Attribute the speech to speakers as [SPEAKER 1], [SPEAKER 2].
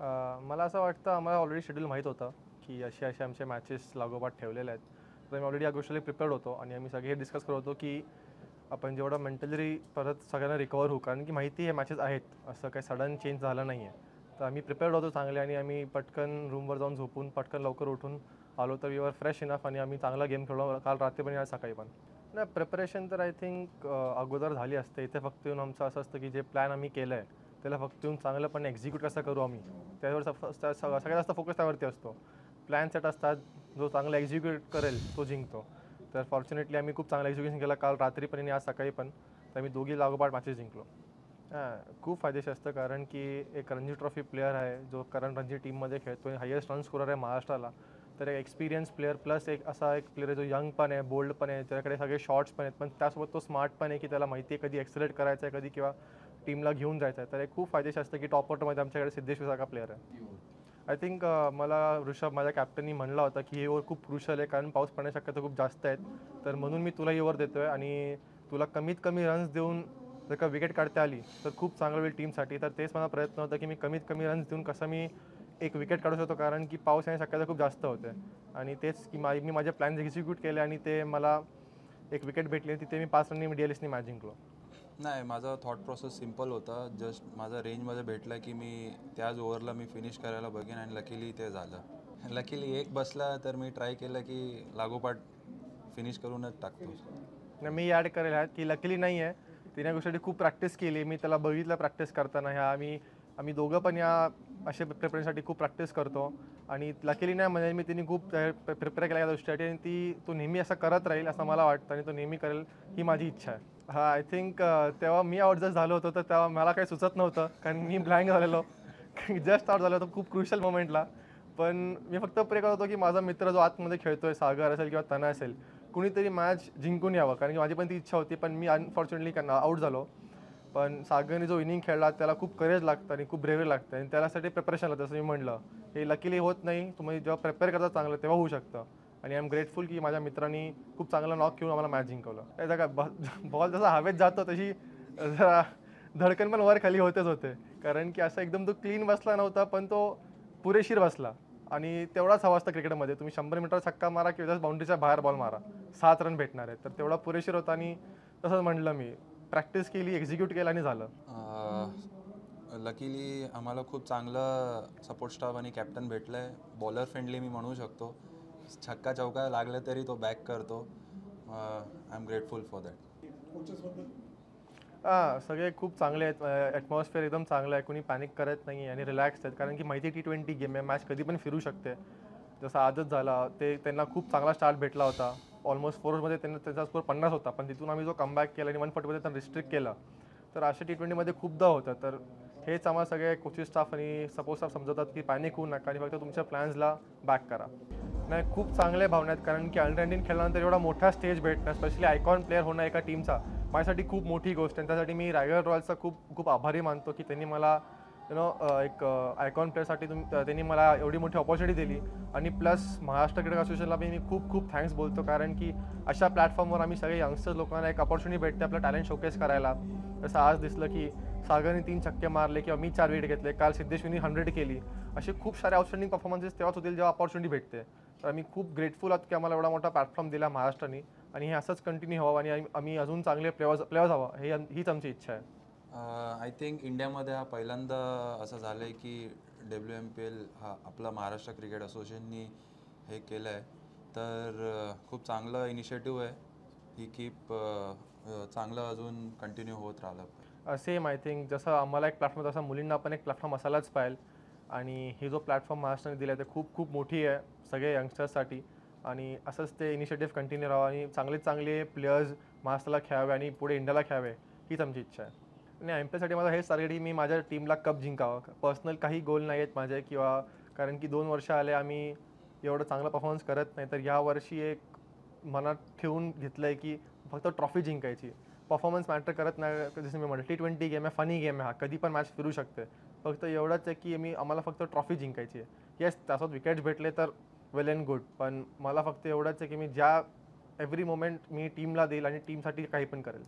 [SPEAKER 1] मला असं वाटतं आम्हाला ऑलरेडी शेड्यूल माहीत होतं की असे आमचे मॅचेस लागोपाठ ठेवलेले आहेत. तर आम्ही ऑलरेडी या गोष्टीला प्रिपेअर्ड होतो आणि आम्ही सगळे हे डिस्कस करत होतो की आपण जेवढं मेंटली परत सगळ्यांना रिकवर होऊ, कारण की माहिती हे मॅचेस आहेत, असं काही सडन चेंज झालं नाही आहे. तर आम्ही प्रिपेअर्ड होतो चांगले आणि आम्ही पटकन रूमवर जाऊन झोपून पटकन लवकर उठून आलो तर वी वर फ्रेश इनफ आणि आम्ही चांगला गेम खेळलो काल रात्री पण आज सकाळी पण. नाही, प्रिपरेशन तर आय थिंक अगोदर झाली असते. इथे फक्त येऊन आमचं असं असतं की जे प्लॅन आम्ही केलं आहे त्याला फक्त येऊन चांगलंपणे एक्झिक्यूट कसं करू आम्ही, त्यावर सगळ्यात जास्त फोकस त्यावरती असतो. प्लॅन सेट असतात, जो चांगला एक्झिक्यूट करेल तो जिंकतो. तर फॉर्च्युनेटली आम्ही खूप चांगलं एक्झिक्युशन केलं काल रात्री पण आणि आज सकाळी पण. तर आम्ही दोघी लागोपाठ मॅचेस जिंकलो. खूप फायदेशीर असतं, कारण की एक रणजी ट्रॉफी प्लेअर आहे जो करंट रणजी टीममध्ये खेळतो आहे, हायेस्ट रन स्कोरर आहे महाराष्ट्राला. तर एक एक्सपिरियन्स प्लेअर प्लस एक असा एक प्लेअर आहे जो यंग पण आहे, बोल्ड पण आहे, त्याच्याकडे सगळे शॉट्स पण आहेत, पण त्यासोबत तो स्मार्ट पण आहे की त्याला माहिती आहे कधी एक्सलेट करायचं आहे, कधी किंवा टीमला घेऊन जायचं आहे. तर एक खूप फायदेशीर असतं की टॉप ऑर्डरमध्ये आमच्याकडे सिद्धेश्वरसारखा प्लेअर आहे. आय थिंक मला ऋषभ माझ्या कॅप्टननी म्हणला होता की हे ओव्हर खूप क्रुशल आहे, कारण पाऊस पडण्याची शक्यता खूप जास्त आहेत. तर म्हणून मी तुला ही ओव्हर देतो आहे आणि तुला कमीत कमी रन्स देऊन जर का विकेट काढता आली तर खूप चांगलं होईल टीमसाठी. तर तेच माझा प्रयत्न होता की मी कमीत कमी रन्स देऊन कसं मी एक विकेट काढू शकतो, कारण की पाऊस येण्याची शक्यता खूप जास्त होते. आणि तेच की मी माझे प्लॅन्स एक्झिक्यूट केले आणि ते मला एक विकेट भेटली, तिथे मी 5 रननी DLSनी मॅच जिंकलो.
[SPEAKER 2] नाही, माझा थॉट प्रोसेस सिम्पल होता. जस्ट माझा रेंजमध्ये भेटला की मी त्याच ओव्हरला मी फिनिश करायला बघेन आणि लकीली ते झालं. लकीली एक बसला तर मी ट्राय केलं की लागोपाठ फिनिश करूनच टाकतो.
[SPEAKER 1] मी ॲड करेल ह्यात की लकीली नाही आहे, तिने गोष्टी खूप प्रॅक्टिस केली. मी त्याला बघितलं प्रॅक्टिस करताना. आम्ही दोघं पण या असे प्रिपरेशनसाठी खूप प्रॅक्टिस करतो आणि लकीली नाही म्हणजे मी तिने खूप प्रिपेअर केल्या या गोष्टीसाठी आणि तो नेहमी असं करत राहील असं मला वाटतं आणि तो नेहमी करेल ही माझी इच्छा आहे. आय थिंक तेव्हा मी आउट जस्ट झालो होतो तर तेव्हा मला काही सुचत नव्हतं, कारण मी ब्लँक झालेलो. जस्ट आउट झालो होतो खूप क्रुशियल मोमेंटला. पण मी फक्त प्रे करत होतो की माझा मित्र जो आतमध्ये खेळतोय, सागर असेल किंवा तना असेल, कुणीतरी मॅच जिंकून यावं, कारण की माझी पण ती इच्छा होती. पण मी अनफॉर्च्युनेटली आउट झालो. पण सागरने जो इनिंग खेळला त्याला खूप करेज लागतं आणि खूप ब्रेव्हरी लागतं आणि त्यासाठी प्रिपरेशन लागतं. जसं मी म्हणलं, हे लकीली होत नाही. तुम्ही जेव्हा प्रिपेअर करता चांगलं तेव्हा होऊ शकतं. आणि आय एम ग्रेटफुल की माझ्या मित्रांनी खूप चांगला नॉक घेऊन आम्हाला मॅच जिंकवलं. त्याचा काय बॉल जसा हवेत जातो तशी जरा धडकन पण वर खाली होतेच होते, कारण की असं एकदम तो क्लीन बसला नव्हता, पण तो पुरेशीर बसला. आणि तेवढाच हवा असतं क्रिकेटमध्ये, तुम्ही 100 मीटर छक्का मारा किंवा जस्ट बाउंड्रीच्या बाहेर बॉल मारा, 7 रन भेटणार आहेत. तर तेवढा पुरेशीर होता आणि तसंच म्हटलं मी प्रॅक्टिस केली, एक्झिक्यूट केलं आणि झालं.
[SPEAKER 2] लकीली आम्हाला खूप चांगलं सपोर्ट स्टाफ आणि कॅप्टन भेटलं आहे. बॉलर फ्रेंडली मी म्हणू शकतो. छक्का चौका लागला तरी तो बॅक करतो. I am grateful for that.
[SPEAKER 1] सगळे खूप चांगले आहेत. ॲटमॉस्फिअर एकदम चांगलं आहे, कोणी पॅनिक करत नाही आणि रिलॅक्स्ड आहेत, कारण की माहिती T20 गेम आहे, मॅच कधी पण फिरू शकते. जसं आजच झाला, त्यांना खूप चांगला स्टार्ट भेटला होता. ऑलमोस्ट 4 ओव्हरमध्ये त्यांचा स्कोर 50 होता, पण तिथून आम्ही जो कमबॅक केला आणि 140मध्ये त्यांना रिस्ट्रिक्ट केलं. तर असे T20मध्ये खूपदा होतं. तर हेच आम्हाला सगळे कोचिंग स्टाफ आणि सपोर्ट स्टाफ समजवतात की पॅनिक होऊ नका आणि फक्त तुमच्या प्लॅन्सला बॅक करा. नाही, खूप चांगल्या भावना आहेत, कारण की अंडर-19 खेळल्यानंतर एवढा मोठा स्टेज भेटणं, स्पेशली आयकॉन प्लेअर होणं एका टीमचा, माझ्यासाठी खूप मोठी गोष्ट आहे. त्यासाठी मी रायगड रॉयल्सचा खूप खूप आभारी मानतो की त्यांनी मला एक आयकॉन प्लेअरसाठी त्यांनी मला एवढी मोठी अपॉर्च्युनिटी दिली. आणि प्लस महाराष्ट्र क्रिकेट असोसिएशनला मी खूप खूप थँक्स बोलतो, कारण की अशा प्लॅटफॉर्मवर आम्ही सगळे यंगस्टर्स लोकांना एक अपॉर्च्युनिटी भेटते आपलं टॅलेंट शोकेस करायला. जसं आज दिसलं की सागरने 3 छक्के मारले किंवा मी 4 विकेट घेतले, काल सिद्धेश्वरनी 100 केली. असे खूप सारे आउटस्टँडिंग परफॉर्मन्सेस तेव्हाच होतील जेव्हा अपॉर्च्युनिटी भेटते. तर आम्ही खूप ग्रेटफुल आहोत की आम्हाला एवढा मोठा प्लॅटफॉर्म दिला महाराष्ट्राने आणि हे असंच कंटिन्यू व्हावं आणि आम्ही अजून चांगले प्लेयर्स व्हावं, हीच आमची इच्छा आहे.
[SPEAKER 2] आय थिंक इंडियामध्ये हा पहिल्यांदा असं झालं आहे की WMPL हा आपला महाराष्ट्र क्रिकेट असोसिएशननी हे केलं आहे. तर खूप चांगलं इनिशिएटिव्ह आहे. ही कीप चांगलं अजून कंटिन्यू होत राहिलं पाहिजे.
[SPEAKER 1] सेम आय थिंक जसं आम्हाला एक प्लॅटफॉर्म तसा मुलींना पण एक प्लॅटफॉर्म असायलाच पाहिजे. आणि ही जो प्लॅटफॉर्म महाराष्ट्राने दिला आहे ते खूप खूप मोठी आहे सगळे यंगस्टर्ससाठी. आणि असंच ते इनिशिएटिव्ह कंटिन्यू राहावं आणि चांगले चांगले प्लेयर्स महाराष्ट्राला खेळावे आणि पुढे इंडियाला खेळावे, हीच आमची इच्छा आहे. आणि MPLसाठी माझं हेच टार्गेट की मी माझ्या टीमला कप जिंकावं. पर्सनल काही गोल नाही आहेत माझे, किंवा कारण की 2 वर्ष आले आम्ही एवढं चांगला परफॉर्मन्स करत नाही. तर यावर्षी एक मनात ठेवून घेतलं आहे की फक्त ट्रॉफी जिंकायची. परफॉर्मन्स मॅटर करत नाही. जसं मी म्हटलं T20 गेम आहे, फनी गेम आहे, हा कधी पण मॅच फिरू शकते. फक्त एवढंच आहे की आम्हाला फक्त ट्रॉफी जिंकायची आहे. येस, त्यासोबत विकेट्स भेटले तर वेल अँड गुड, पण मला फक्त एवढंच आहे की मी एव्हरी मोमेंट मी टीमला देईल आणि टीमसाठी काही पण करेल.